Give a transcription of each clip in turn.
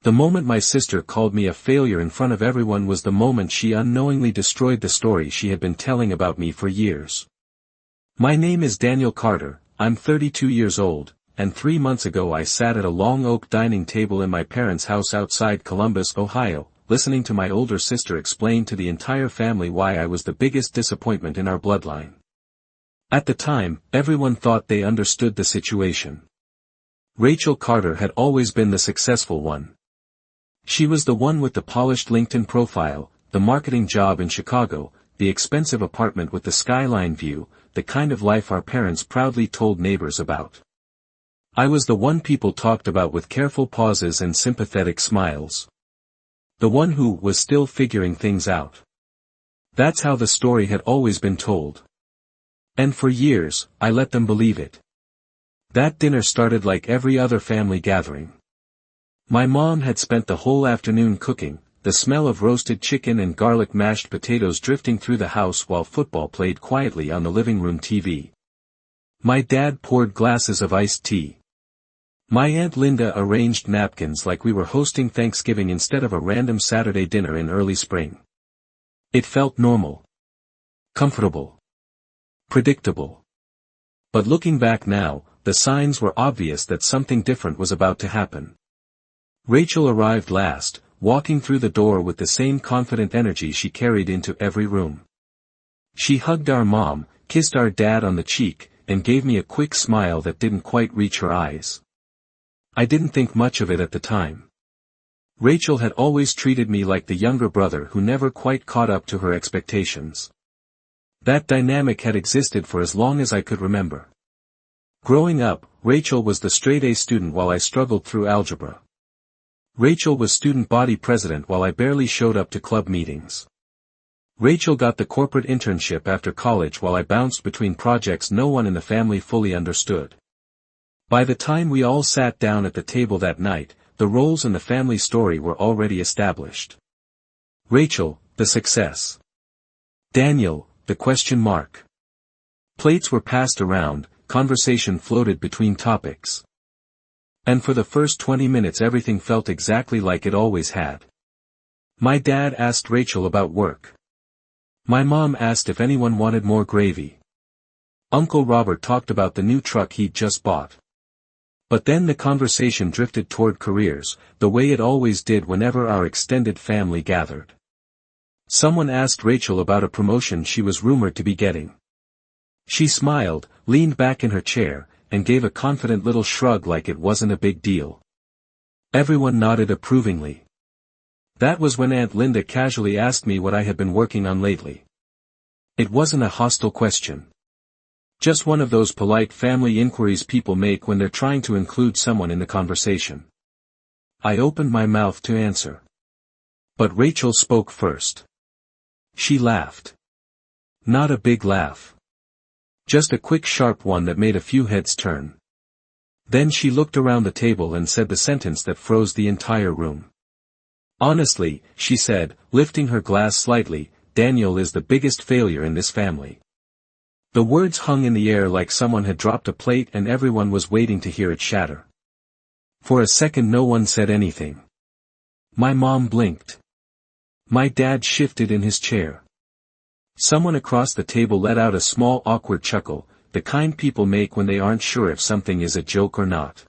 The moment my sister called me a failure in front of everyone was the moment she unknowingly destroyed the story she had been telling about me for years. My name is Daniel Carter, I'm 32 years old, and 3 months ago I sat at a long oak dining table in my parents' house outside Columbus, Ohio, listening to my older sister explain to the entire family why I was the biggest disappointment in our bloodline. At the time, everyone thought they understood the situation. Rachel Carter had always been the successful one. She was the one with the polished LinkedIn profile, the marketing job in Chicago, the expensive apartment with the skyline view, the kind of life our parents proudly told neighbors about. I was the one people talked about with careful pauses and sympathetic smiles. The one who was still figuring things out. That's how the story had always been told. And for years, I let them believe it. That dinner started like every other family gathering. My mom had spent the whole afternoon cooking, the smell of roasted chicken and garlic mashed potatoes drifting through the house while football played quietly on the living room TV. My dad poured glasses of iced tea. My Aunt Linda arranged napkins like we were hosting Thanksgiving instead of a random Saturday dinner in early spring. It felt normal. Comfortable. Predictable. But looking back now, the signs were obvious that something different was about to happen. Rachel arrived last, walking through the door with the same confident energy she carried into every room. She hugged our mom, kissed our dad on the cheek, and gave me a quick smile that didn't quite reach her eyes. I didn't think much of it at the time. Rachel had always treated me like the younger brother who never quite caught up to her expectations. That dynamic had existed for as long as I could remember. Growing up, Rachel was the straight-A student while I struggled through algebra. Rachel was student body president while I barely showed up to club meetings. Rachel got the corporate internship after college while I bounced between projects no one in the family fully understood. By the time we all sat down at the table that night, the roles in the family story were already established. Rachel, the success. Daniel, the question mark. Plates were passed around, conversation floated between topics. And for the first 20 minutes everything felt exactly like it always had. My dad asked Rachel about work. My mom asked if anyone wanted more gravy. Uncle Robert talked about the new truck he'd just bought. But then the conversation drifted toward careers, the way it always did whenever our extended family gathered. Someone asked Rachel about a promotion she was rumored to be getting. She smiled, leaned back in her chair, and gave a confident little shrug like it wasn't a big deal. Everyone nodded approvingly. That was when Aunt Linda casually asked me what I had been working on lately. It wasn't a hostile question. Just one of those polite family inquiries people make when they're trying to include someone in the conversation. I opened my mouth to answer. But Rachel spoke first. She laughed. Not a big laugh. Just a quick sharp one that made a few heads turn. Then she looked around the table and said the sentence that froze the entire room. Honestly, she said, lifting her glass slightly, Daniel is the biggest failure in this family. The words hung in the air like someone had dropped a plate and everyone was waiting to hear it shatter. For a second no one said anything. My mom blinked. My dad shifted in his chair. Someone across the table let out a small awkward chuckle, the kind people make when they aren't sure if something is a joke or not.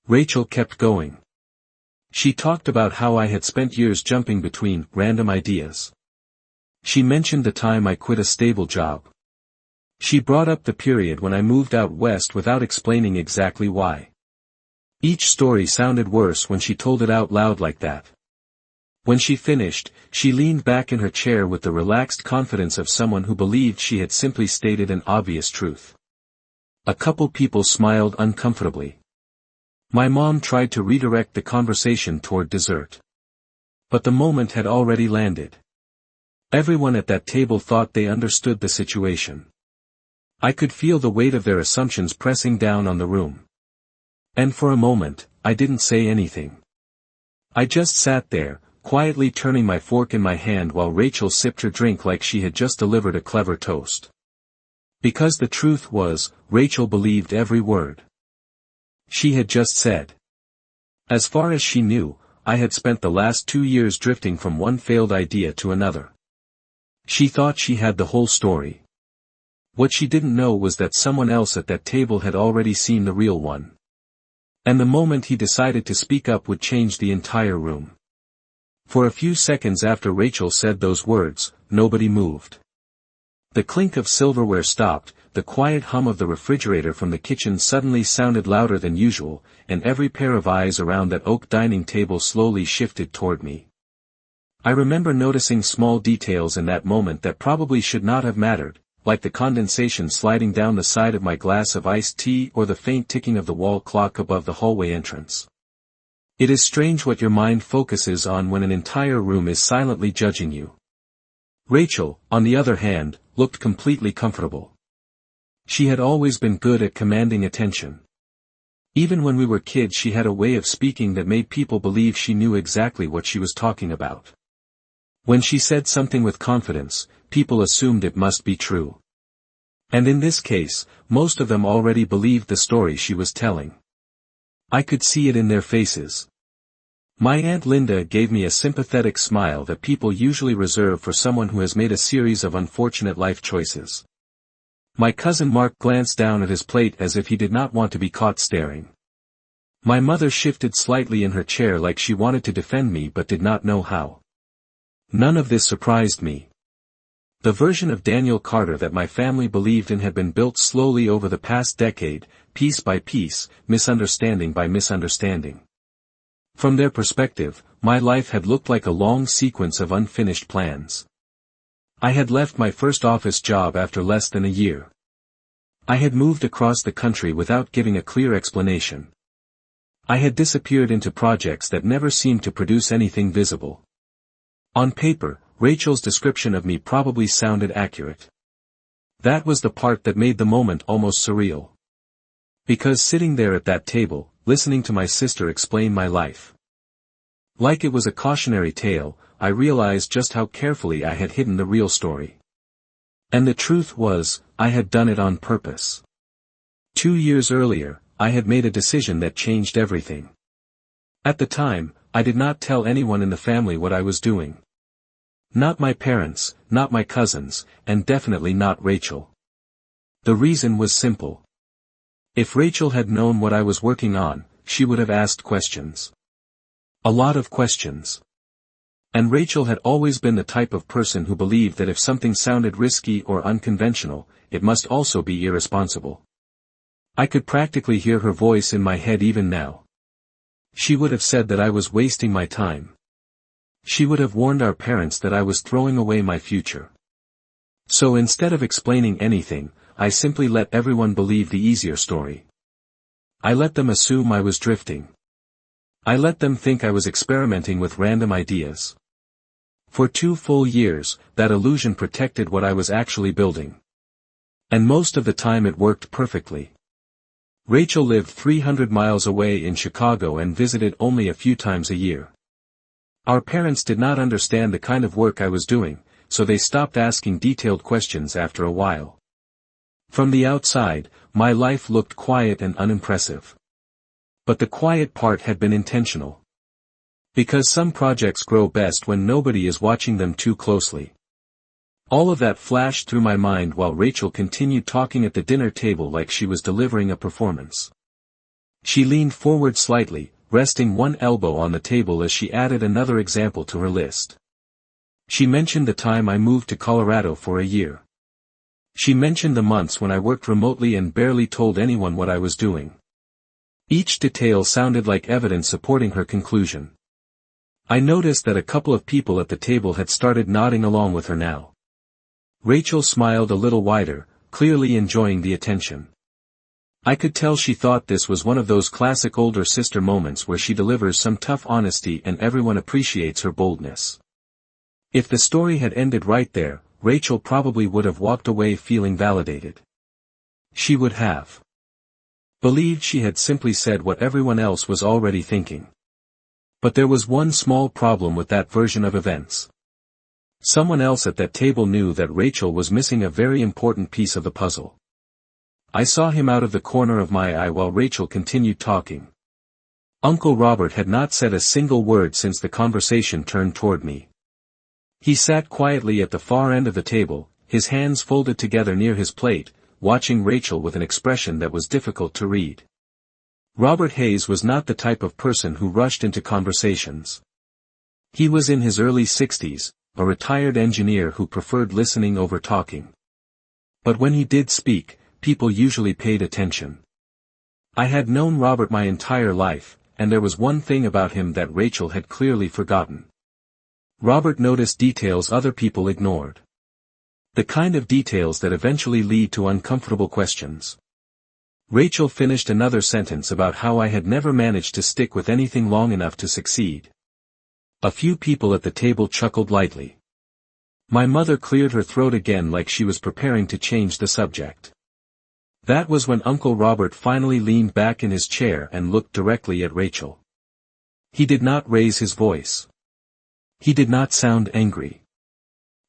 Rachel kept going. She talked about how I had spent years jumping between random ideas. She mentioned the time I quit a stable job. She brought up the period when I moved out west without explaining exactly why. Each story sounded worse when she told it out loud like that. When she finished, she leaned back in her chair with the relaxed confidence of someone who believed she had simply stated an obvious truth. A couple people smiled uncomfortably. My mom tried to redirect the conversation toward dessert. But the moment had already landed. Everyone at that table thought they understood the situation. I could feel the weight of their assumptions pressing down on the room. And for a moment, I didn't say anything. I just sat there, quietly turning my fork in my hand while Rachel sipped her drink like she had just delivered a clever toast. Because the truth was, Rachel believed every word she had just said. As far as she knew, I had spent the last 2 years drifting from one failed idea to another. She thought she had the whole story. What she didn't know was that someone else at that table had already seen the real one. And the moment he decided to speak up would change the entire room. For a few seconds after Rachel said those words, nobody moved. The clink of silverware stopped, the quiet hum of the refrigerator from the kitchen suddenly sounded louder than usual, and every pair of eyes around that oak dining table slowly shifted toward me. I remember noticing small details in that moment that probably should not have mattered, like the condensation sliding down the side of my glass of iced tea or the faint ticking of the wall clock above the hallway entrance. It is strange what your mind focuses on when an entire room is silently judging you. Rachel, on the other hand, looked completely comfortable. She had always been good at commanding attention. Even when we were kids she had a way of speaking that made people believe she knew exactly what she was talking about. When she said something with confidence, people assumed it must be true. And in this case, most of them already believed the story she was telling. I could see it in their faces. My Aunt Linda gave me a sympathetic smile that people usually reserve for someone who has made a series of unfortunate life choices. My cousin Mark glanced down at his plate as if he did not want to be caught staring. My mother shifted slightly in her chair like she wanted to defend me but did not know how. None of this surprised me. The version of Daniel Carter that my family believed in had been built slowly over the past decade, piece by piece, misunderstanding by misunderstanding. From their perspective, my life had looked like a long sequence of unfinished plans. I had left my first office job after less than a year. I had moved across the country without giving a clear explanation. I had disappeared into projects that never seemed to produce anything visible. On paper, Rachel's description of me probably sounded accurate. That was the part that made the moment almost surreal. Because sitting there at that table, listening to my sister explain my life, like it was a cautionary tale, I realized just how carefully I had hidden the real story. And the truth was, I had done it on purpose. 2 years earlier, I had made a decision that changed everything. At the time, I did not tell anyone in the family what I was doing. Not my parents, not my cousins, and definitely not Rachel. The reason was simple. If Rachel had known what I was working on, she would have asked questions. A lot of questions. And Rachel had always been the type of person who believed that if something sounded risky or unconventional, it must also be irresponsible. I could practically hear her voice in my head even now. She would have said that I was wasting my time. She would have warned our parents that I was throwing away my future. So instead of explaining anything, I simply let everyone believe the easier story. I let them assume I was drifting. I let them think I was experimenting with random ideas. For 2 full years, that illusion protected what I was actually building. And most of the time it worked perfectly. Rachel lived 300 miles away in Chicago and visited only a few times a year. Our parents did not understand the kind of work I was doing, so they stopped asking detailed questions after a while. From the outside, my life looked quiet and unimpressive. But the quiet part had been intentional. Because some projects grow best when nobody is watching them too closely. All of that flashed through my mind while Rachel continued talking at the dinner table like she was delivering a performance. She leaned forward slightly, resting one elbow on the table as she added another example to her list. She mentioned the time I moved to Colorado for a year. She mentioned the months when I worked remotely and barely told anyone what I was doing. Each detail sounded like evidence supporting her conclusion. I noticed that a couple of people at the table had started nodding along with her now. Rachel smiled a little wider, clearly enjoying the attention. I could tell she thought this was one of those classic older sister moments where she delivers some tough honesty and everyone appreciates her boldness. If the story had ended right there, Rachel probably would have walked away feeling validated. She would have believed she had simply said what everyone else was already thinking. But there was one small problem with that version of events. Someone else at that table knew that Rachel was missing a very important piece of the puzzle. I saw him out of the corner of my eye while Rachel continued talking. Uncle Robert had not said a single word since the conversation turned toward me. He sat quietly at the far end of the table, his hands folded together near his plate, watching Rachel with an expression that was difficult to read. Robert Hayes was not the type of person who rushed into conversations. He was in his early 60s, a retired engineer who preferred listening over talking. But when he did speak, people usually paid attention. I had known Robert my entire life, and there was one thing about him that Rachel had clearly forgotten. Robert noticed details other people ignored. The kind of details that eventually lead to uncomfortable questions. Rachel finished another sentence about how I had never managed to stick with anything long enough to succeed. A few people at the table chuckled lightly. My mother cleared her throat again like she was preparing to change the subject. That was when Uncle Robert finally leaned back in his chair and looked directly at Rachel. He did not raise his voice. He did not sound angry.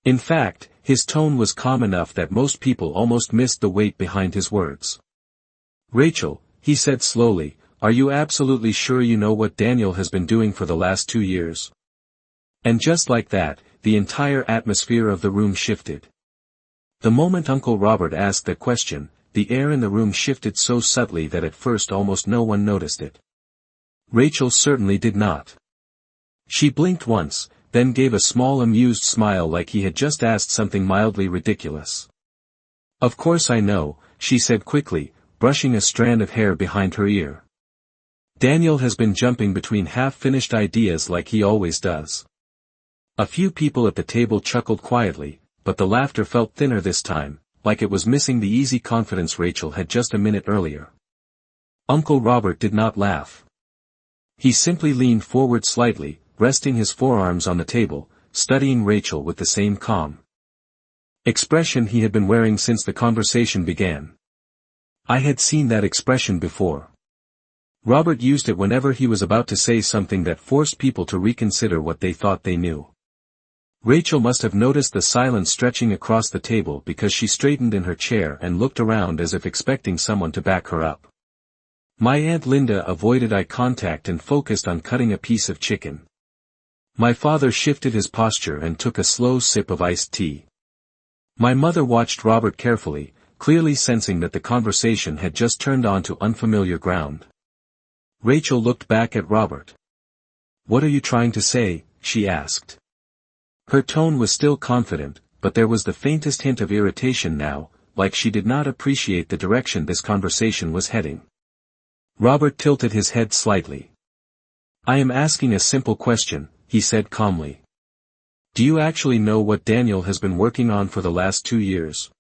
In fact, his tone was calm enough that most people almost missed the weight behind his words. "Rachel," he said slowly, "are you absolutely sure you know what Daniel has been doing for the last 2 years?" And just like that, the entire atmosphere of the room shifted. The moment Uncle Robert asked that question, the air in the room shifted so subtly that at first almost no one noticed it. Rachel certainly did not. She blinked once, then gave a small amused smile like he had just asked something mildly ridiculous. "Of course I know," she said quickly, brushing a strand of hair behind her ear. "Daniel has been jumping between half-finished ideas like he always does." A few people at the table chuckled quietly, but the laughter felt thinner this time, like it was missing the easy confidence Rachel had just a minute earlier. Uncle Robert did not laugh. He simply leaned forward slightly, resting his forearms on the table, studying Rachel with the same calm expression he had been wearing since the conversation began. I had seen that expression before. Robert used it whenever he was about to say something that forced people to reconsider what they thought they knew. Rachel must have noticed the silence stretching across the table because she straightened in her chair and looked around as if expecting someone to back her up. My Aunt Linda avoided eye contact and focused on cutting a piece of chicken. My father shifted his posture and took a slow sip of iced tea. My mother watched Robert carefully, clearly sensing that the conversation had just turned onto unfamiliar ground. Rachel looked back at Robert. "What are you trying to say?" she asked. Her tone was still confident, but there was the faintest hint of irritation now, like she did not appreciate the direction this conversation was heading. Robert tilted his head slightly. "I am asking a simple question," he said calmly. "Do you actually know what Daniel has been working on for the last 2 years?"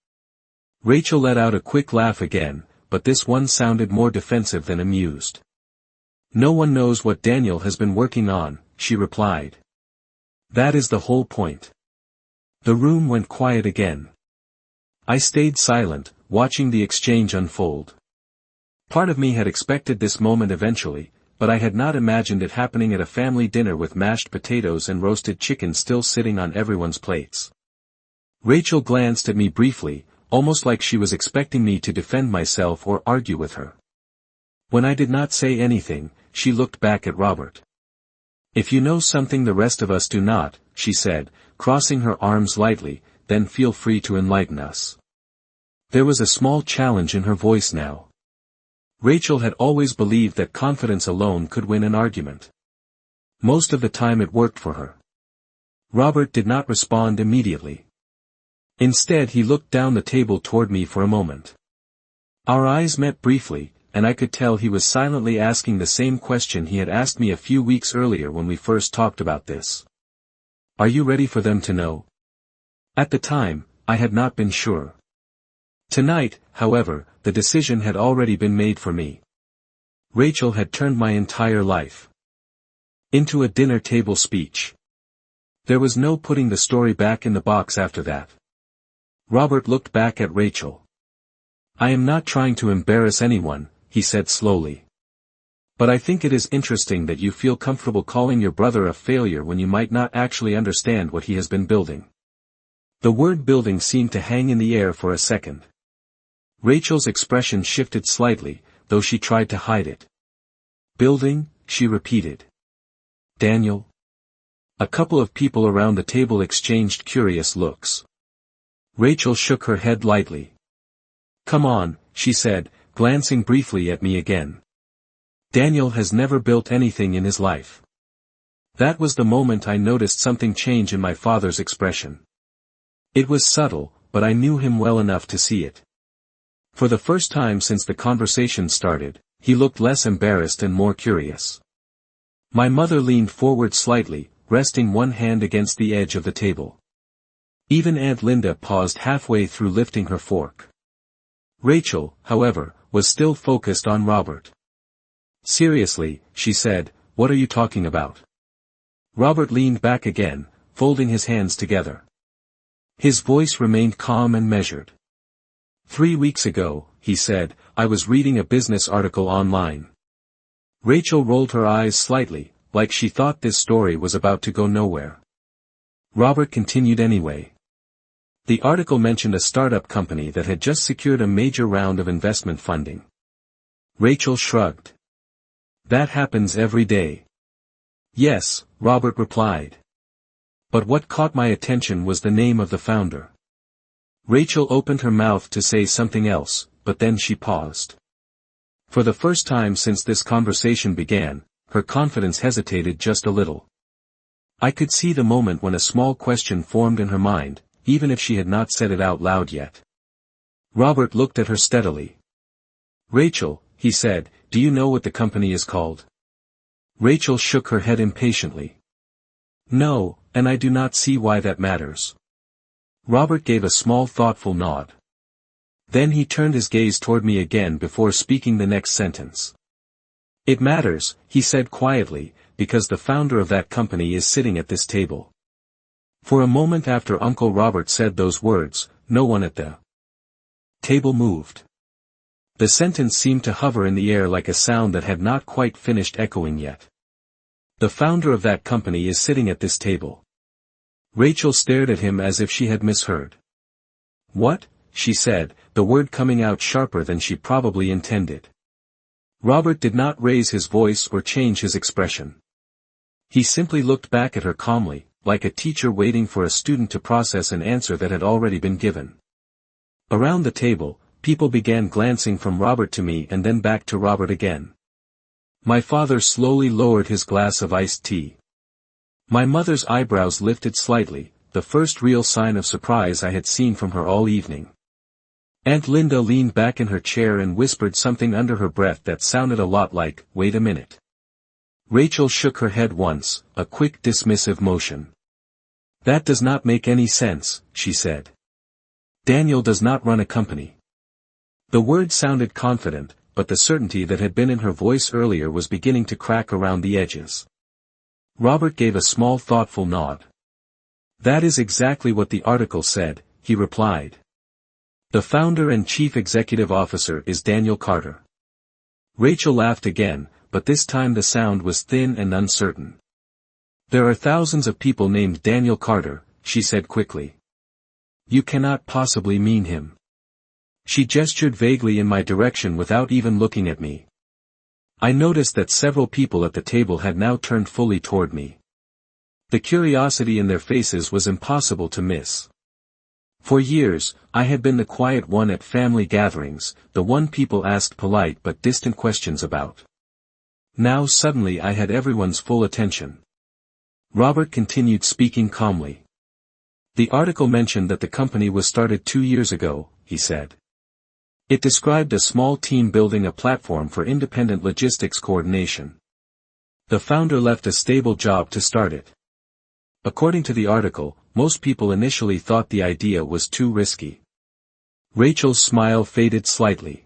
Rachel let out a quick laugh again, but this one sounded more defensive than amused. "No one knows what Daniel has been working on," she replied. "That is the whole point." The room went quiet again. I stayed silent, watching the exchange unfold. Part of me had expected this moment eventually, but I had not imagined it happening at a family dinner with mashed potatoes and roasted chicken still sitting on everyone's plates. Rachel glanced at me briefly, almost like she was expecting me to defend myself or argue with her. When I did not say anything, she looked back at Robert. "If you know something the rest of us do not," she said, crossing her arms lightly, "then feel free to enlighten us." There was a small challenge in her voice now. Rachel had always believed that confidence alone could win an argument. Most of the time it worked for her. Robert did not respond immediately. Instead he looked down the table toward me for a moment. Our eyes met briefly, and I could tell he was silently asking the same question he had asked me a few weeks earlier when we first talked about this. "Are you ready for them to know?" At the time, I had not been sure. Tonight, however, the decision had already been made for me. Rachel had turned my entire life into a dinner table speech. There was no putting the story back in the box after that. Robert looked back at Rachel. "I am not trying to embarrass anyone," he said slowly. "But I think it is interesting that you feel comfortable calling your brother a failure when you might not actually understand what he has been building." The word building seemed to hang in the air for a second. Rachel's expression shifted slightly, though she tried to hide it. "Building?" she repeated. Daniel? A couple of people around the table exchanged curious looks. Rachel shook her head lightly. Come on, she said, glancing briefly at me again. Daniel has never built anything in his life. That was the moment I noticed something change in my father's expression. It was subtle, but I knew him well enough to see it. For the first time since the conversation started, he looked less embarrassed and more curious. My mother leaned forward slightly, resting one hand against the edge of the table. Even Aunt Linda paused halfway through lifting her fork. Rachel, however, was still focused on Robert. Seriously, she said, what are you talking about? Robert leaned back again, folding his hands together. His voice remained calm and measured. 3 weeks ago, he said, I was reading a business article online. Rachel rolled her eyes slightly, like she thought this story was about to go nowhere. Robert continued anyway. The article mentioned a startup company that had just secured a major round of investment funding. Rachel shrugged. That happens every day. Yes, Robert replied. But what caught my attention was the name of the founder. Rachel opened her mouth to say something else, but then she paused. For the first time since this conversation began, her confidence hesitated just a little. I could see the moment when a small question formed in her mind, even if she had not said it out loud yet. Robert looked at her steadily. Rachel, he said, do you know what the company is called? Rachel shook her head impatiently. No, and I do not see why that matters. Robert gave a small thoughtful nod. Then he turned his gaze toward me again before speaking the next sentence. It matters, he said quietly, because the founder of that company is sitting at this table. For a moment after Uncle Robert said those words, no one at the table moved. The sentence seemed to hover in the air like a sound that had not quite finished echoing yet. The founder of that company is sitting at this table. Rachel stared at him as if she had misheard. What? She said, the word coming out sharper than she probably intended. Robert did not raise his voice or change his expression. He simply looked back at her calmly, like a teacher waiting for a student to process an answer that had already been given. Around the table, people began glancing from Robert to me and then back to Robert again. My father slowly lowered his glass of iced tea. My mother's eyebrows lifted slightly, the first real sign of surprise I had seen from her all evening. Aunt Linda leaned back in her chair and whispered something under her breath that sounded a lot like, wait a minute. Rachel shook her head once, a quick dismissive motion. That does not make any sense, she said. Daniel does not run a company. The words sounded confident, but the certainty that had been in her voice earlier was beginning to crack around the edges. Robert gave a small thoughtful nod. That is exactly what the article said, he replied. The founder and chief executive officer is Daniel Carter. Rachel laughed again, but this time the sound was thin and uncertain. There are thousands of people named Daniel Carter, she said quickly. You cannot possibly mean him. She gestured vaguely in my direction without even looking at me. I noticed that several people at the table had now turned fully toward me. The curiosity in their faces was impossible to miss. For years, I had been the quiet one at family gatherings, the one people asked polite but distant questions about. Now suddenly I had everyone's full attention. Robert continued speaking calmly. The article mentioned that the company was started 2 years ago, he said. It described a small team building a platform for independent logistics coordination. The founder left a stable job to start it. According to the article, most people initially thought the idea was too risky. Rachel's smile faded slightly.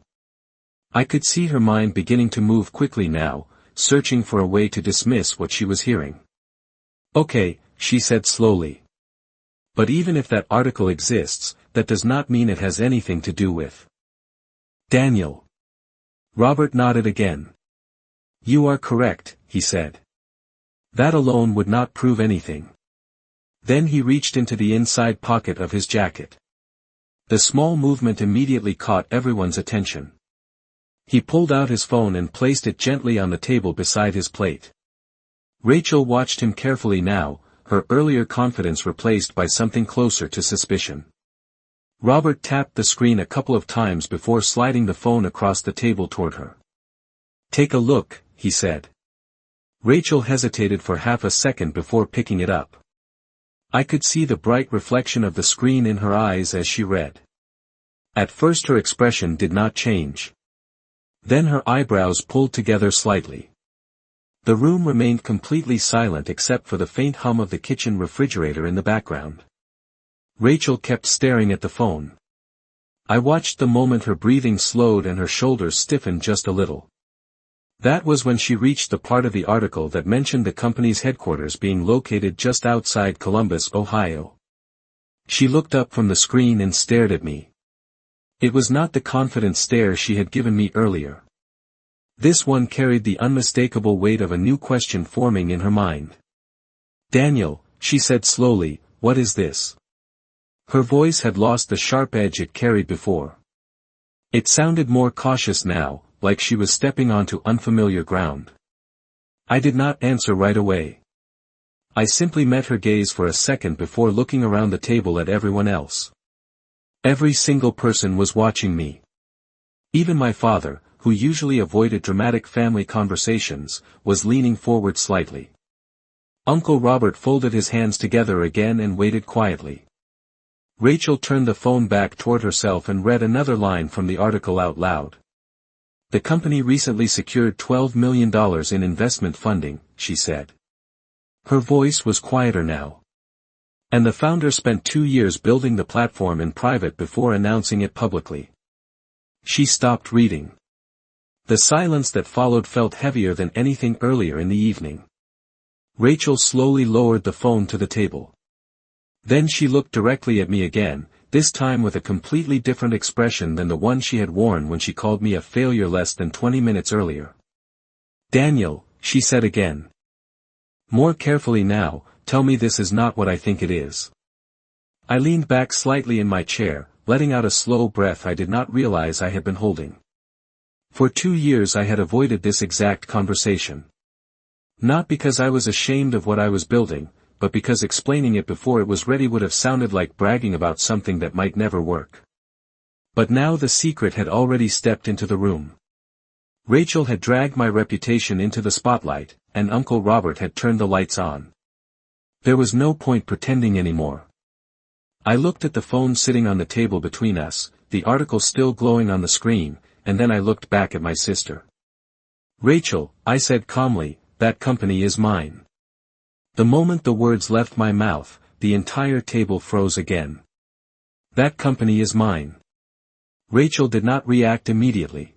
I could see her mind beginning to move quickly now, searching for a way to dismiss what she was hearing. Okay, she said slowly. But even if that article exists, that does not mean it has anything to do with Daniel. Robert nodded again. You are correct, he said. That alone would not prove anything. Then he reached into the inside pocket of his jacket. The small movement immediately caught everyone's attention. He pulled out his phone and placed it gently on the table beside his plate. Rachel watched him carefully now, her earlier confidence replaced by something closer to suspicion. Robert tapped the screen a couple of times before sliding the phone across the table toward her. "Take a look," he said. Rachel hesitated for half a second before picking it up. I could see the bright reflection of the screen in her eyes as she read. At first her expression did not change. Then her eyebrows pulled together slightly. The room remained completely silent except for the faint hum of the kitchen refrigerator in the background. Rachel kept staring at the phone. I watched the moment her breathing slowed and her shoulders stiffened just a little. That was when she reached the part of the article that mentioned the company's headquarters being located just outside Columbus, Ohio. She looked up from the screen and stared at me. It was not the confident stare she had given me earlier. This one carried the unmistakable weight of a new question forming in her mind. "Daniel," she said slowly, "what is this?" Her voice had lost the sharp edge it carried before. It sounded more cautious now, like she was stepping onto unfamiliar ground. I did not answer right away. I simply met her gaze for a second before looking around the table at everyone else. Every single person was watching me. Even my father, who usually avoided dramatic family conversations, was leaning forward slightly. Uncle Robert folded his hands together again and waited quietly. Rachel turned the phone back toward herself and read another line from the article out loud. "The company recently secured $12 million in investment funding," she said. Her voice was quieter now. "And the founder spent 2 years building the platform in private before announcing it publicly." She stopped reading. The silence that followed felt heavier than anything earlier in the evening. Rachel slowly lowered the phone to the table. Then she looked directly at me again, this time with a completely different expression than the one she had worn when she called me a failure less than 20 minutes earlier. "Daniel," she said again. "More carefully now, tell me this is not what I think it is." I leaned back slightly in my chair, letting out a slow breath I did not realize I had been holding. For 2 years I had avoided this exact conversation. Not because I was ashamed of what I was building, but because explaining it before it was ready would have sounded like bragging about something that might never work. But now the secret had already stepped into the room. Rachel had dragged my reputation into the spotlight, and Uncle Robert had turned the lights on. There was no point pretending anymore. I looked at the phone sitting on the table between us, the article still glowing on the screen, and then I looked back at my sister. "Rachel," I said calmly, "that company is mine." The moment the words left my mouth, the entire table froze again. "That company is mine." Rachel did not react immediately.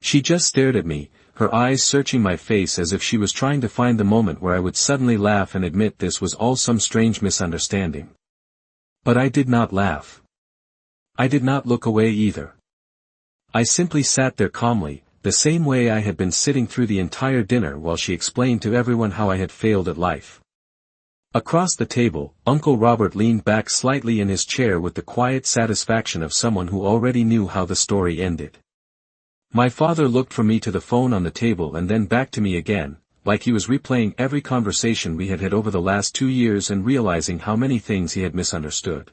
She just stared at me, her eyes searching my face as if she was trying to find the moment where I would suddenly laugh and admit this was all some strange misunderstanding. But I did not laugh. I did not look away either. I simply sat there calmly, the same way I had been sitting through the entire dinner while she explained to everyone how I had failed at life. Across the table, Uncle Robert leaned back slightly in his chair with the quiet satisfaction of someone who already knew how the story ended. My father looked from me to the phone on the table and then back to me again, like he was replaying every conversation we had had over the last 2 years and realizing how many things he had misunderstood.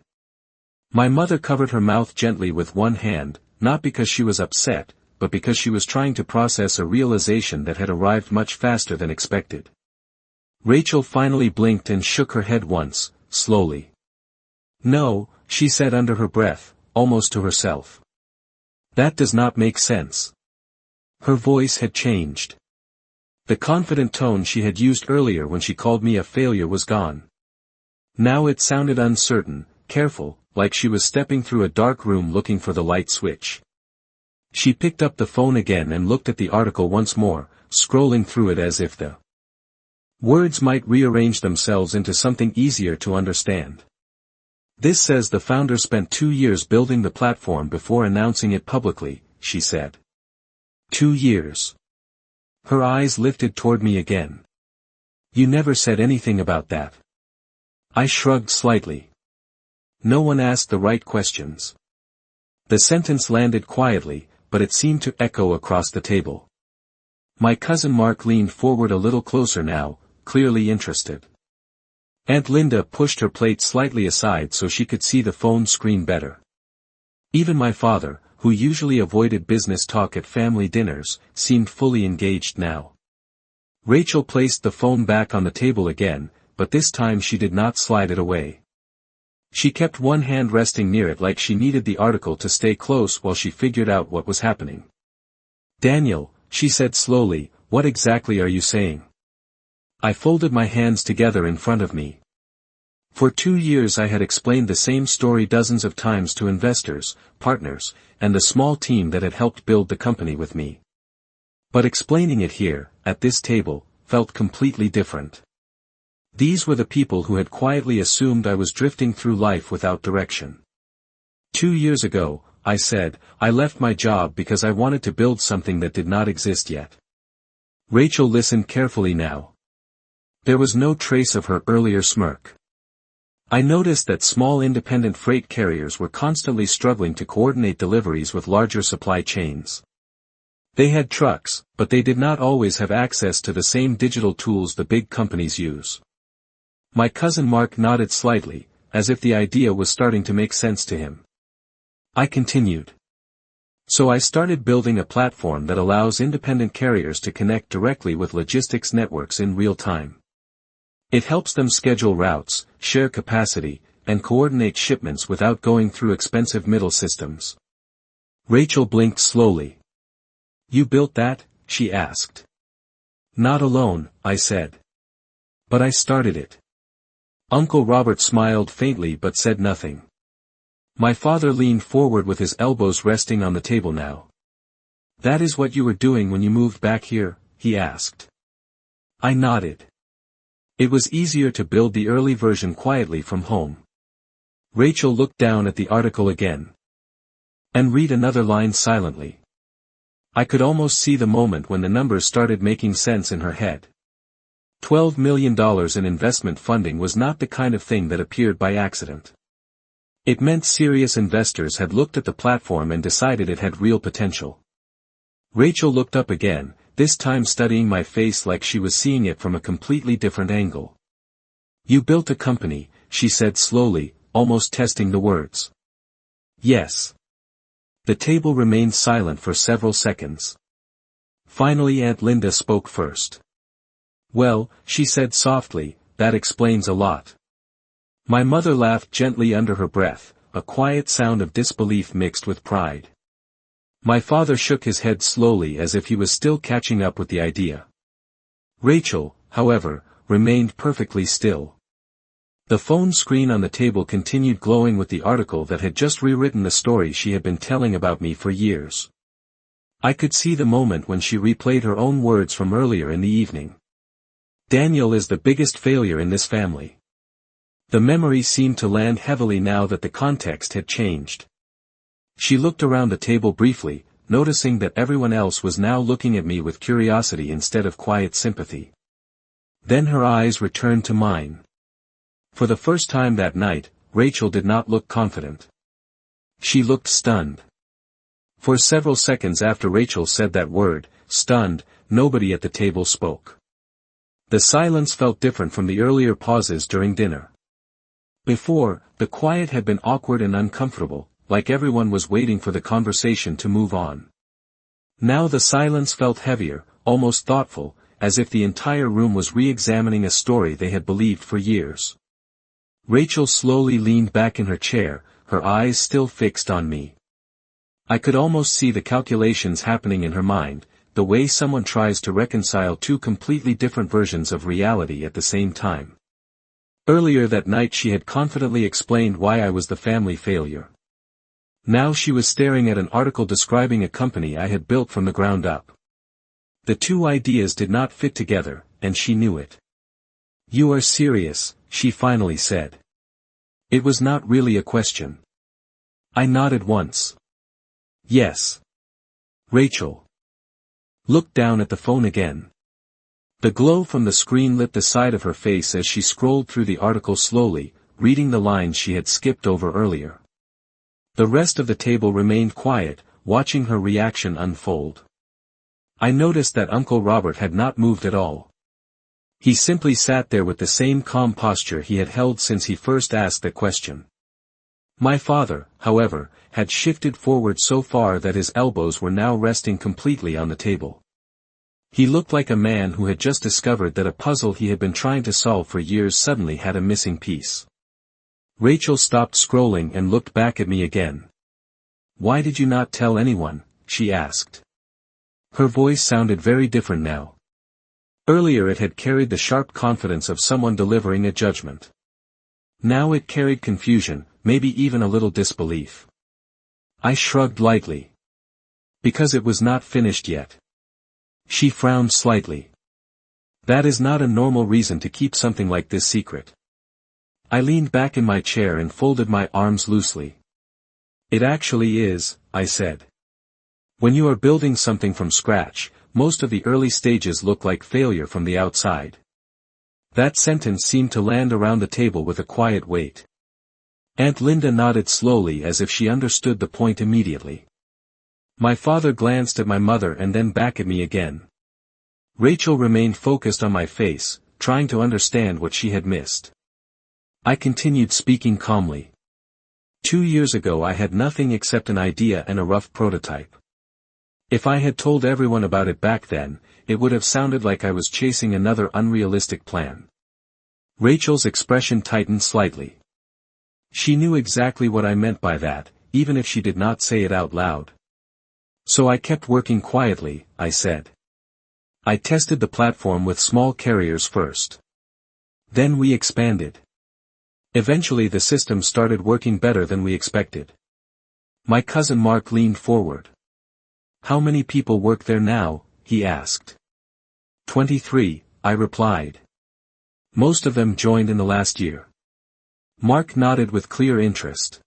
My mother covered her mouth gently with one hand, not because she was upset, but because she was trying to process a realization that had arrived much faster than expected. Rachel finally blinked and shook her head once, slowly. "No," she said under her breath, almost to herself. "That does not make sense." Her voice had changed. The confident tone she had used earlier when she called me a failure was gone. Now it sounded uncertain, careful, like she was stepping through a dark room looking for the light switch. She picked up the phone again and looked at the article once more, scrolling through it as if the words might rearrange themselves into something easier to understand. "This says the founder spent 2 years building the platform before announcing it publicly," she said. 2 years. Her eyes lifted toward me again. "You never said anything about that." I shrugged slightly. No one asked the right questions. The sentence landed quietly, but it seemed to echo across the table. My cousin Mark leaned forward a little closer now, clearly interested. Aunt Linda pushed her plate slightly aside so she could see the phone screen better. Even my father, who usually avoided business talk at family dinners, seemed fully engaged now. Rachel placed the phone back on the table again, but this time she did not slide it away. She kept one hand resting near it like she needed the article to stay close while she figured out what was happening. "Daniel," she said slowly, "what exactly are you saying?" I folded my hands together in front of me. For 2 years I had explained the same story dozens of times to investors, partners, and the small team that had helped build the company with me. But explaining it here, at this table, felt completely different. These were the people who had quietly assumed I was drifting through life without direction. 2 years ago, I said, I left my job because I wanted to build something that did not exist yet. Rachel listened carefully now. There was no trace of her earlier smirk. I noticed that small independent freight carriers were constantly struggling to coordinate deliveries with larger supply chains. They had trucks, but they did not always have access to the same digital tools the big companies use. My cousin Mark nodded slightly, as if the idea was starting to make sense to him. I continued. So I started building a platform that allows independent carriers to connect directly with logistics networks in real time. It helps them schedule routes, share capacity, and coordinate shipments without going through expensive middle systems. Rachel blinked slowly. "You built that?" she asked. "Not alone," I said. "But I started it." Uncle Robert smiled faintly but said nothing. My father leaned forward with his elbows resting on the table now. "That is what you were doing when you moved back here?" he asked. I nodded. It was easier to build the early version quietly from home. Rachel looked down at the article again. And read another line silently. I could almost see the moment when the numbers started making sense in her head. $12 million in investment funding was not the kind of thing that appeared by accident. It meant serious investors had looked at the platform and decided it had real potential. Rachel looked up again, this time studying my face like she was seeing it from a completely different angle. "You built a company," she said slowly, almost testing the words. "Yes." The table remained silent for several seconds. Finally Aunt Linda spoke first. "Well," she said softly, "that explains a lot." My mother laughed gently under her breath, a quiet sound of disbelief mixed with pride. My father shook his head slowly as if he was still catching up with the idea. Rachel, however, remained perfectly still. The phone screen on the table continued glowing with the article that had just rewritten the story she had been telling about me for years. I could see the moment when she replayed her own words from earlier in the evening. "Daniel is the biggest failure in this family." The memory seemed to land heavily now that the context had changed. She looked around the table briefly, noticing that everyone else was now looking at me with curiosity instead of quiet sympathy. Then her eyes returned to mine. For the first time that night, Rachel did not look confident. She looked stunned. For several seconds after Rachel said that word, stunned, nobody at the table spoke. The silence felt different from the earlier pauses during dinner. Before, the quiet had been awkward and uncomfortable, like everyone was waiting for the conversation to move on. Now the silence felt heavier, almost thoughtful, as if the entire room was re-examining a story they had believed for years. Rachel slowly leaned back in her chair, her eyes still fixed on me. I could almost see the calculations happening in her mind, the way someone tries to reconcile two completely different versions of reality at the same time. Earlier that night she had confidently explained why I was the family failure. Now she was staring at an article describing a company I had built from the ground up. The two ideas did not fit together, and she knew it. "You are serious," she finally said. It was not really a question. I nodded once. "Yes." Rachel looked down at the phone again. The glow from the screen lit the side of her face as she scrolled through the article slowly, reading the lines she had skipped over earlier. The rest of the table remained quiet, watching her reaction unfold. I noticed that Uncle Robert had not moved at all. He simply sat there with the same calm posture he had held since he first asked the question. My father, however, had shifted forward so far that his elbows were now resting completely on the table. He looked like a man who had just discovered that a puzzle he had been trying to solve for years suddenly had a missing piece. Rachel stopped scrolling and looked back at me again. "Why did you not tell anyone?" she asked. Her voice sounded very different now. Earlier it had carried the sharp confidence of someone delivering a judgment. Now it carried confusion, maybe even a little disbelief. I shrugged lightly. Because it was not finished yet. She frowned slightly. That is not a normal reason to keep something like this secret. I leaned back in my chair and folded my arms loosely. It actually is, I said. When you are building something from scratch, most of the early stages look like failure from the outside. That sentence seemed to land around the table with a quiet weight. Aunt Linda nodded slowly as if she understood the point immediately. My father glanced at my mother and then back at me again. Rachel remained focused on my face, trying to understand what she had missed. I continued speaking calmly. 2 years ago I had nothing except an idea and a rough prototype. If I had told everyone about it back then, it would have sounded like I was chasing another unrealistic plan. Rachel's expression tightened slightly. She knew exactly what I meant by that, even if she did not say it out loud. So I kept working quietly, I said. I tested the platform with small carriers first. Then we expanded. Eventually the system started working better than we expected. My cousin Mark leaned forward. "How many people work there now?" he asked. 23, I replied. Most of them joined in the last year. Mark nodded with clear interest.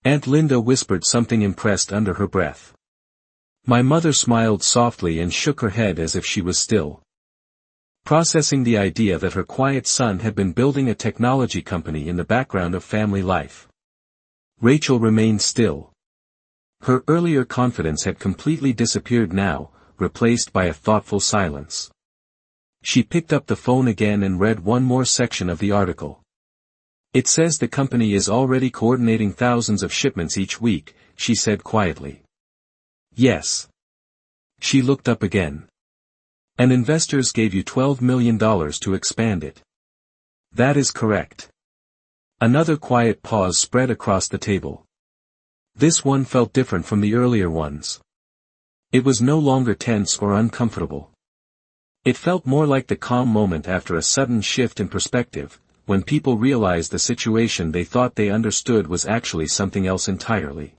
Aunt Linda whispered something impressed under her breath. My mother smiled softly and shook her head as if she was still processing the idea that her quiet son had been building a technology company in the background of family life. Rachel remained still. Her earlier confidence had completely disappeared now, replaced by a thoughtful silence. She picked up the phone again and read one more section of the article. "It says the company is already coordinating thousands of shipments each week," she said quietly. "Yes." She looked up again. "And investors gave you $12 million to expand it." "That is correct." Another quiet pause spread across the table. This one felt different from the earlier ones. It was no longer tense or uncomfortable. It felt more like the calm moment after a sudden shift in perspective, when people realized the situation they thought they understood was actually something else entirely.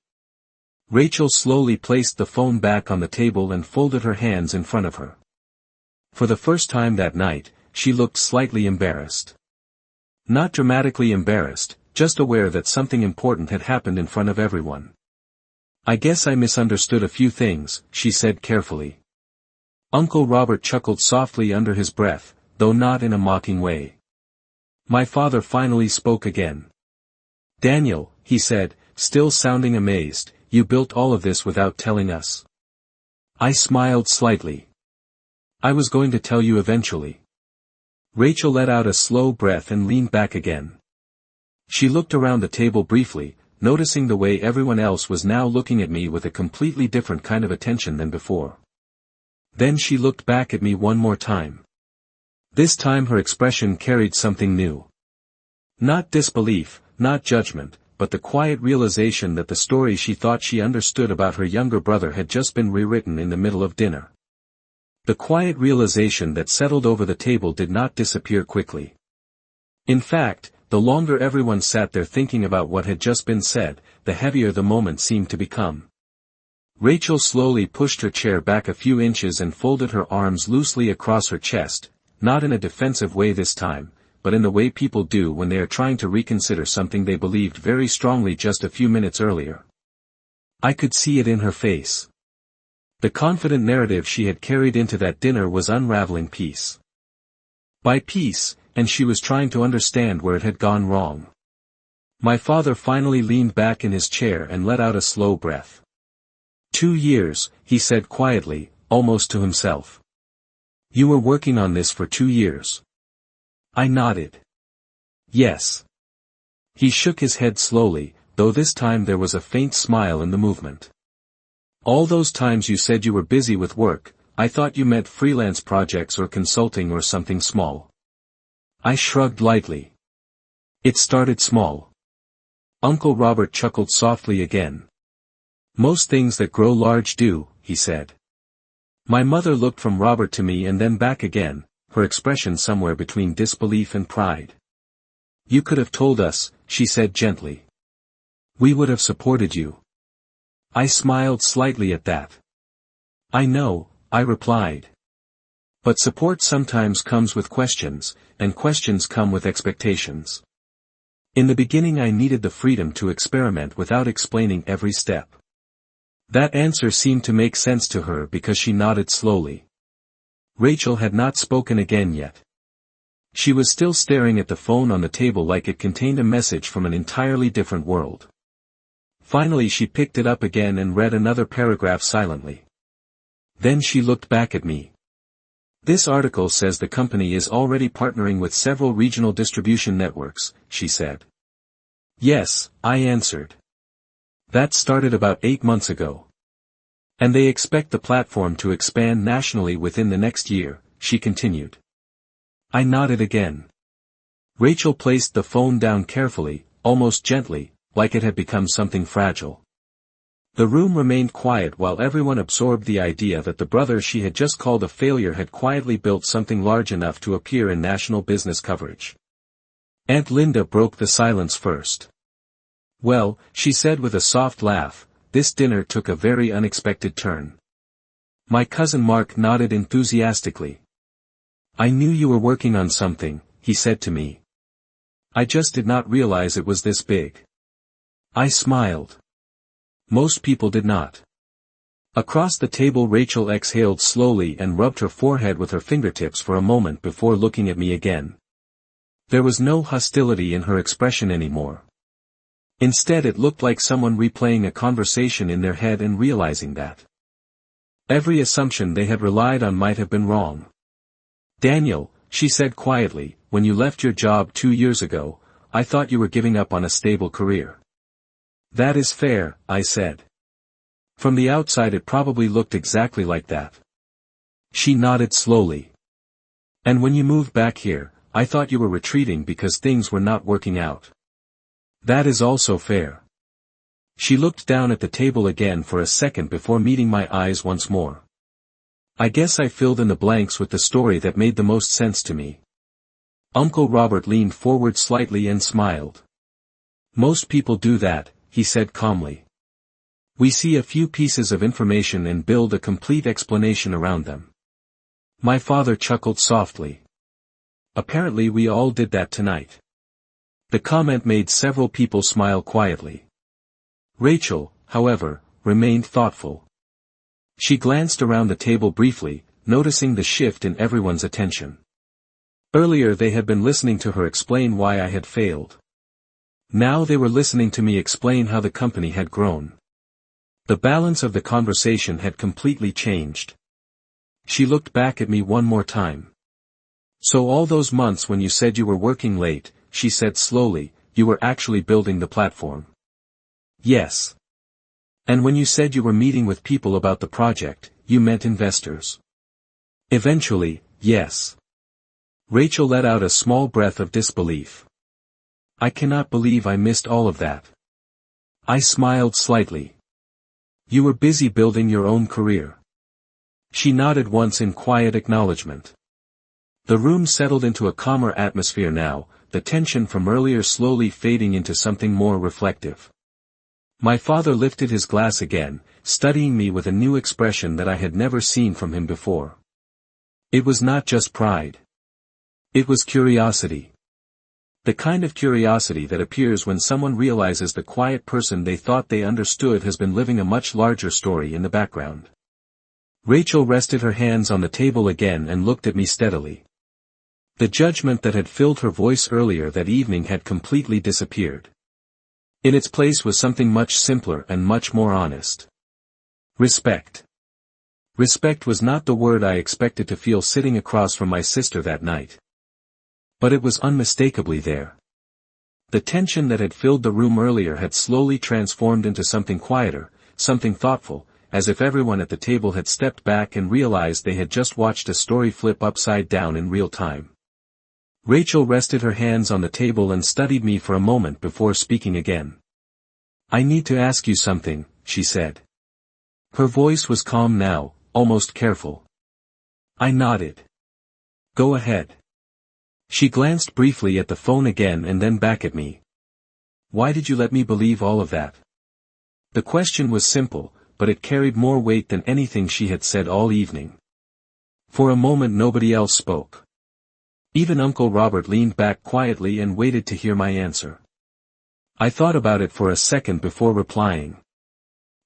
Rachel slowly placed the phone back on the table and folded her hands in front of her. For the first time that night, she looked slightly embarrassed. Not dramatically embarrassed, just aware that something important had happened in front of everyone. "I guess I misunderstood a few things," she said carefully. Uncle Robert chuckled softly under his breath, though not in a mocking way. My father finally spoke again. "Daniel," he said, still sounding amazed, "you built all of this without telling us." I smiled slightly. "I was going to tell you eventually." Rachel let out a slow breath and leaned back again. She looked around the table briefly, noticing the way everyone else was now looking at me with a completely different kind of attention than before. Then she looked back at me one more time. This time her expression carried something new. Not disbelief, not judgment, but the quiet realization that the story she thought she understood about her younger brother had just been rewritten in the middle of dinner. The quiet realization that settled over the table did not disappear quickly. In fact, the longer everyone sat there thinking about what had just been said, the heavier the moment seemed to become. Rachel slowly pushed her chair back a few inches and folded her arms loosely across her chest, not in a defensive way this time, but in the way people do when they are trying to reconsider something they believed very strongly just a few minutes earlier. I could see it in her face. The confident narrative she had carried into that dinner was unraveling piece by piece, and she was trying to understand where it had gone wrong. My father finally leaned back in his chair and let out a slow breath. 2 years, he said quietly, almost to himself. You were working on this for 2 years. I nodded. Yes. He shook his head slowly, though this time there was a faint smile in the movement. All those times you said you were busy with work, I thought you meant freelance projects or consulting or something small. I shrugged lightly. It started small. Uncle Robert chuckled softly again. Most things that grow large do, he said. My mother looked from Robert to me and then back again, her expression somewhere between disbelief and pride. You could have told us, she said gently. We would have supported you. I smiled slightly at that. I know, I replied. But support sometimes comes with questions, and questions come with expectations. In the beginning I needed the freedom to experiment without explaining every step. That answer seemed to make sense to her because she nodded slowly. Rachel had not spoken again yet. She was still staring at the phone on the table like it contained a message from an entirely different world. Finally she picked it up again and read another paragraph silently. Then she looked back at me. This article says the company is already partnering with several regional distribution networks, she said. Yes, I answered. That started about 8 months ago. And they expect the platform to expand nationally within the next year, she continued. I nodded again. Rachel placed the phone down carefully, almost gently, like it had become something fragile. The room remained quiet while everyone absorbed the idea that the brother she had just called a failure had quietly built something large enough to appear in national business coverage. Aunt Linda broke the silence first. Well, she said with a soft laugh, this dinner took a very unexpected turn. My cousin Mark nodded enthusiastically. I knew you were working on something, he said to me. I just did not realize it was this big. I smiled. Most people did not. Across the table Rachel exhaled slowly and rubbed her forehead with her fingertips for a moment before looking at me again. There was no hostility in her expression anymore. Instead it looked like someone replaying a conversation in their head and realizing that every assumption they had relied on might have been wrong. Daniel, she said quietly, when you left your job 2 years ago, I thought you were giving up on a stable career. That is fair, I said. From the outside it probably looked exactly like that. She nodded slowly. And when you moved back here, I thought you were retreating because things were not working out. That is also fair. She looked down at the table again for a second before meeting my eyes once more. I guess I filled in the blanks with the story that made the most sense to me. Uncle Robert leaned forward slightly and smiled. Most people do that, he said calmly. We see a few pieces of information and build a complete explanation around them. My father chuckled softly. Apparently we all did that tonight. The comment made several people smile quietly. Rachel, however, remained thoughtful. She glanced around the table briefly, noticing the shift in everyone's attention. Earlier they had been listening to her explain why I had failed. Now they were listening to me explain how the company had grown. The balance of the conversation had completely changed. She looked back at me one more time. So all those months when you said you were working late, she said slowly, you were actually building the platform. Yes. And when you said you were meeting with people about the project, you meant investors. Eventually, yes. Rachel let out a small breath of disbelief. I cannot believe I missed all of that. I smiled slightly. You were busy building your own career. She nodded once in quiet acknowledgement. The room settled into a calmer atmosphere now, the tension from earlier slowly fading into something more reflective. My father lifted his glass again, studying me with a new expression that I had never seen from him before. It was not just pride. It was curiosity. The kind of curiosity that appears when someone realizes the quiet person they thought they understood has been living a much larger story in the background. Rachel rested her hands on the table again and looked at me steadily. The judgment that had filled her voice earlier that evening had completely disappeared. In its place was something much simpler and much more honest. Respect. Respect was not the word I expected to feel sitting across from my sister that night. But it was unmistakably there. The tension that had filled the room earlier had slowly transformed into something quieter, something thoughtful, as if everyone at the table had stepped back and realized they had just watched a story flip upside down in real time. Rachel rested her hands on the table and studied me for a moment before speaking again. "I need to ask you something," she said. Her voice was calm now, almost careful. I nodded. "Go ahead." She glanced briefly at the phone again and then back at me. "Why did you let me believe all of that?" The question was simple, but it carried more weight than anything she had said all evening. For a moment nobody else spoke. Even Uncle Robert leaned back quietly and waited to hear my answer. I thought about it for a second before replying.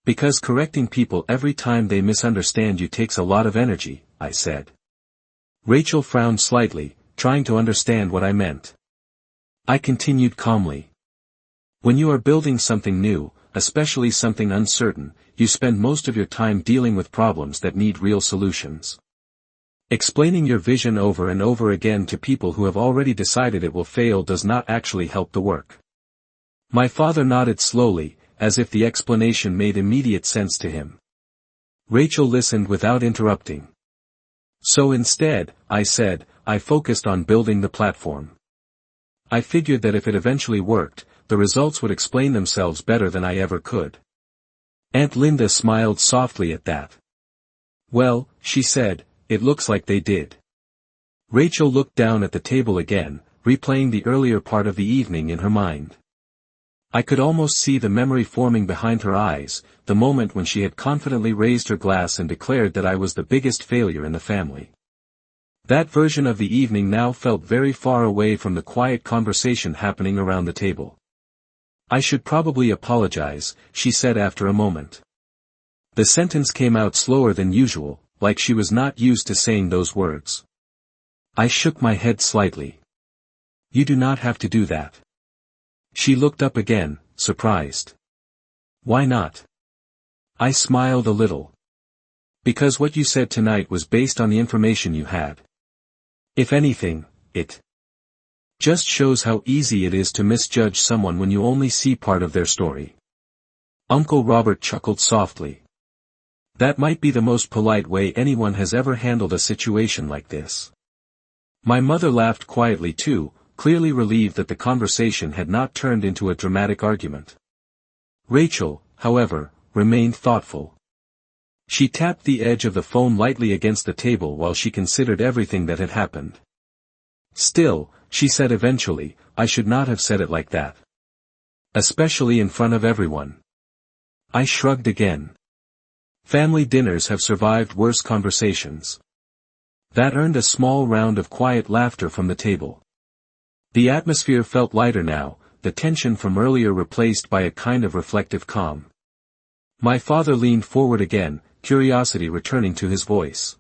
"Because correcting people every time they misunderstand you takes a lot of energy," I said. Rachel frowned slightly, trying to understand what I meant. I continued calmly. "When you are building something new, especially something uncertain, you spend most of your time dealing with problems that need real solutions. Explaining your vision over and over again to people who have already decided it will fail does not actually help the work." My father nodded slowly, as if the explanation made immediate sense to him. Rachel listened without interrupting. "So instead," I said, "I focused on building the platform. I figured that if it eventually worked, the results would explain themselves better than I ever could." Aunt Linda smiled softly at that. "Well," she said, "it looks like they did." Rachel looked down at the table again, replaying the earlier part of the evening in her mind. I could almost see the memory forming behind her eyes, the moment when she had confidently raised her glass and declared that I was the biggest failure in the family. That version of the evening now felt very far away from the quiet conversation happening around the table. "I should probably apologize," she said after a moment. The sentence came out slower than usual, like she was not used to saying those words. I shook my head slightly. "You do not have to do that." She looked up again, surprised. "Why not?" I smiled a little. "Because what you said tonight was based on the information you had. If anything, it just shows how easy it is to misjudge someone when you only see part of their story." Uncle Robert chuckled softly. "That might be the most polite way anyone has ever handled a situation like this." My mother laughed quietly too, clearly relieved that the conversation had not turned into a dramatic argument. Rachel, however, remained thoughtful. She tapped the edge of the phone lightly against the table while she considered everything that had happened. "Still," she said eventually, "I should not have said it like that. Especially in front of everyone." I shrugged again. Family dinners have survived worse conversations. That earned a small round of quiet laughter from the table. The atmosphere felt lighter now, the tension from earlier replaced by a kind of reflective calm. My father leaned forward again, curiosity returning to his voice.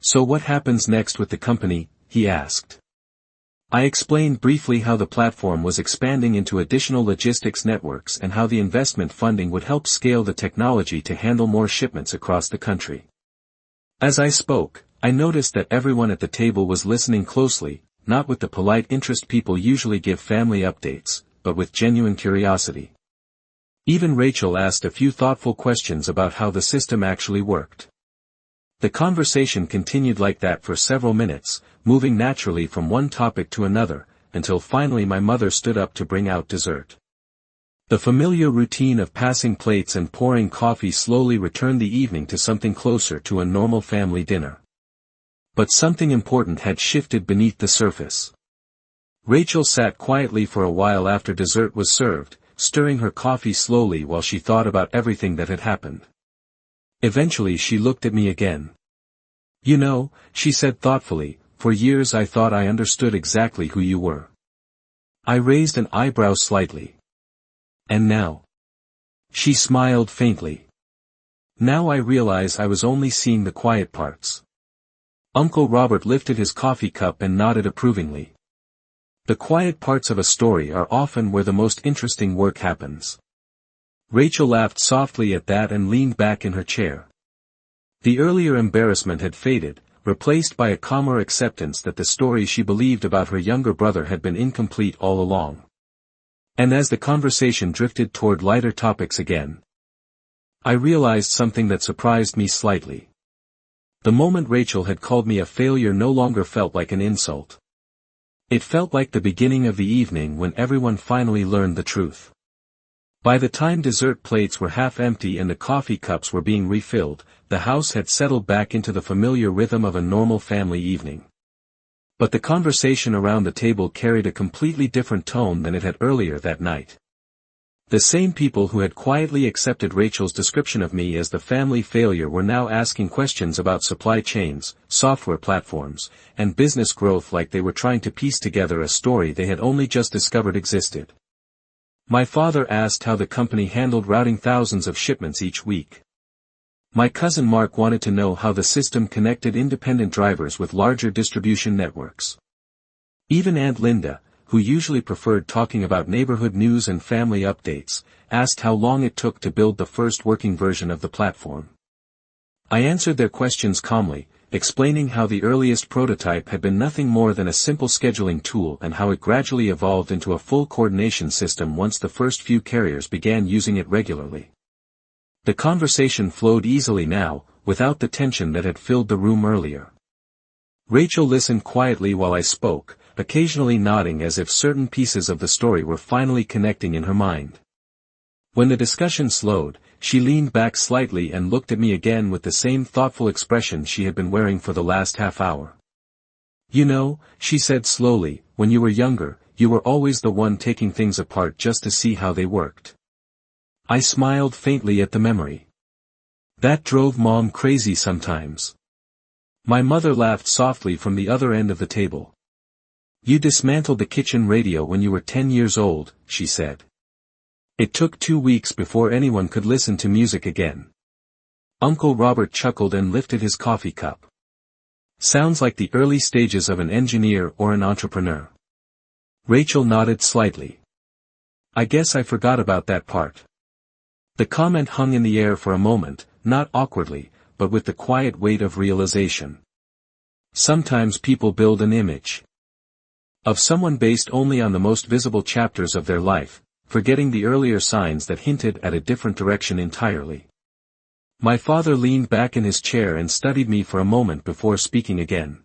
"So what happens next with the company?" he asked. I explained briefly how the platform was expanding into additional logistics networks and how the investment funding would help scale the technology to handle more shipments across the country. As I spoke, I noticed that everyone at the table was listening closely, not with the polite interest people usually give family updates, but with genuine curiosity. Even Rachel asked a few thoughtful questions about how the system actually worked. The conversation continued like that for several minutes, moving naturally from one topic to another, until finally my mother stood up to bring out dessert. The familiar routine of passing plates and pouring coffee slowly returned the evening to something closer to a normal family dinner. But something important had shifted beneath the surface. Rachel sat quietly for a while after dessert was served, stirring her coffee slowly while she thought about everything that had happened. Eventually she looked at me again. "You know," she said thoughtfully, "for years I thought I understood exactly who you were." I raised an eyebrow slightly. "And now?" She smiled faintly. "Now I realize I was only seeing the quiet parts." Uncle Robert lifted his coffee cup and nodded approvingly. The quiet parts of a story are often where the most interesting work happens. Rachel laughed softly at that and leaned back in her chair. The earlier embarrassment had faded, replaced by a calmer acceptance that the story she believed about her younger brother had been incomplete all along. And as the conversation drifted toward lighter topics again, I realized something that surprised me slightly. The moment Rachel had called me a failure no longer felt like an insult. It felt like the beginning of the evening when everyone finally learned the truth. By the time dessert plates were half empty and the coffee cups were being refilled, the house had settled back into the familiar rhythm of a normal family evening. But the conversation around the table carried a completely different tone than it had earlier that night. The same people who had quietly accepted Rachel's description of me as the family failure were now asking questions about supply chains, software platforms, and business growth like they were trying to piece together a story they had only just discovered existed. My father asked how the company handled routing thousands of shipments each week. My cousin Mark wanted to know how the system connected independent drivers with larger distribution networks. Even Aunt Linda, who usually preferred talking about neighborhood news and family updates, asked how long it took to build the first working version of the platform. I answered their questions calmly, explaining how the earliest prototype had been nothing more than a simple scheduling tool and how it gradually evolved into a full coordination system once the first few carriers began using it regularly. The conversation flowed easily now, without the tension that had filled the room earlier. Rachel listened quietly while I spoke, occasionally nodding as if certain pieces of the story were finally connecting in her mind. When the discussion slowed, she leaned back slightly and looked at me again with the same thoughtful expression she had been wearing for the last half hour. "You know," she said slowly, "when you were younger, you were always the one taking things apart just to see how they worked." I smiled faintly at the memory. That drove Mom crazy sometimes. My mother laughed softly from the other end of the table. "You dismantled the kitchen radio when you were 10 years old," she said. "It took 2 weeks before anyone could listen to music again." Uncle Robert chuckled and lifted his coffee cup. "Sounds like the early stages of an engineer or an entrepreneur." Rachel nodded slightly. "I guess I forgot about that part." The comment hung in the air for a moment, not awkwardly, but with the quiet weight of realization. Sometimes people build an image of someone based only on the most visible chapters of their life, forgetting the earlier signs that hinted at a different direction entirely. My father leaned back in his chair and studied me for a moment before speaking again.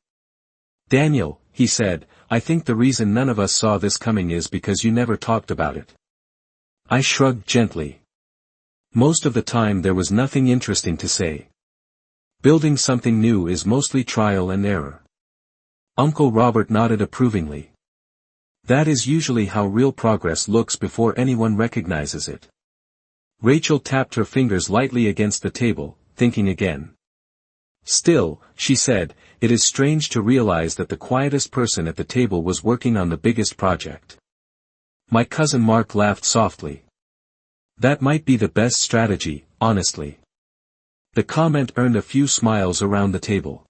"Daniel," he said, "I think the reason none of us saw this coming is because you never talked about it." I shrugged gently. Most of the time there was nothing interesting to say. Building something new is mostly trial and error. Uncle Robert nodded approvingly. "That is usually how real progress looks before anyone recognizes it." Rachel tapped her fingers lightly against the table, thinking again. "Still," she said, "it is strange to realize that the quietest person at the table was working on the biggest project." My cousin Mark laughed softly. "That might be the best strategy, honestly." The comment earned a few smiles around the table.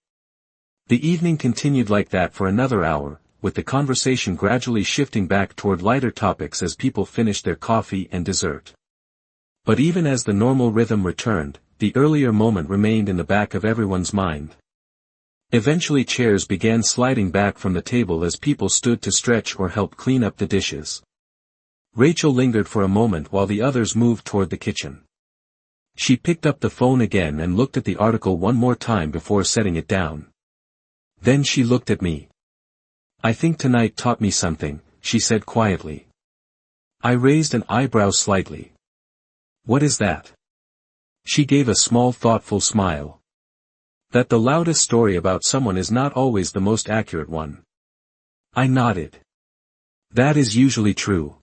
The evening continued like that for another hour, with the conversation gradually shifting back toward lighter topics as people finished their coffee and dessert. But even as the normal rhythm returned, the earlier moment remained in the back of everyone's mind. Eventually chairs began sliding back from the table as people stood to stretch or help clean up the dishes. Rachel lingered for a moment while the others moved toward the kitchen. She picked up the phone again and looked at the article one more time before setting it down. Then she looked at me. "I think tonight taught me something," she said quietly. I raised an eyebrow slightly. "What is that?" She gave a small thoughtful smile. "That the loudest story about someone is not always the most accurate one." I nodded. "That is usually true."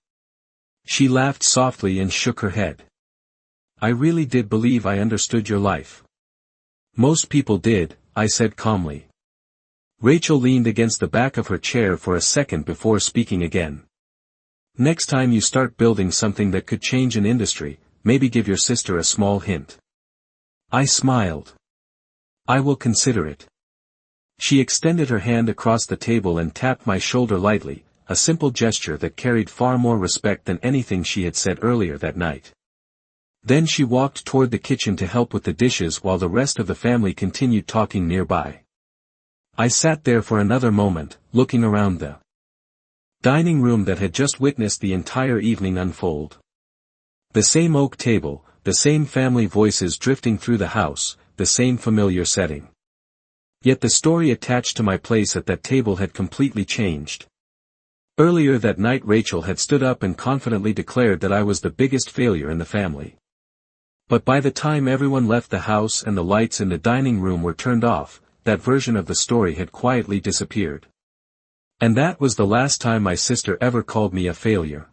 She laughed softly and shook her head. "I really did believe I understood your life." "Most people did," I said calmly. Rachel leaned against the back of her chair for a second before speaking again. "Next time you start building something that could change an industry, maybe give your sister a small hint." I smiled. "I will consider it." She extended her hand across the table and tapped my shoulder lightly, a simple gesture that carried far more respect than anything she had said earlier that night. Then she walked toward the kitchen to help with the dishes while the rest of the family continued talking nearby. I sat there for another moment, looking around the dining room that had just witnessed the entire evening unfold. The same oak table, the same family voices drifting through the house, the same familiar setting. Yet the story attached to my place at that table had completely changed. Earlier that night Rachel had stood up and confidently declared that I was the biggest failure in the family. But by the time everyone left the house and the lights in the dining room were turned off, that version of the story had quietly disappeared. And that was the last time my sister ever called me a failure.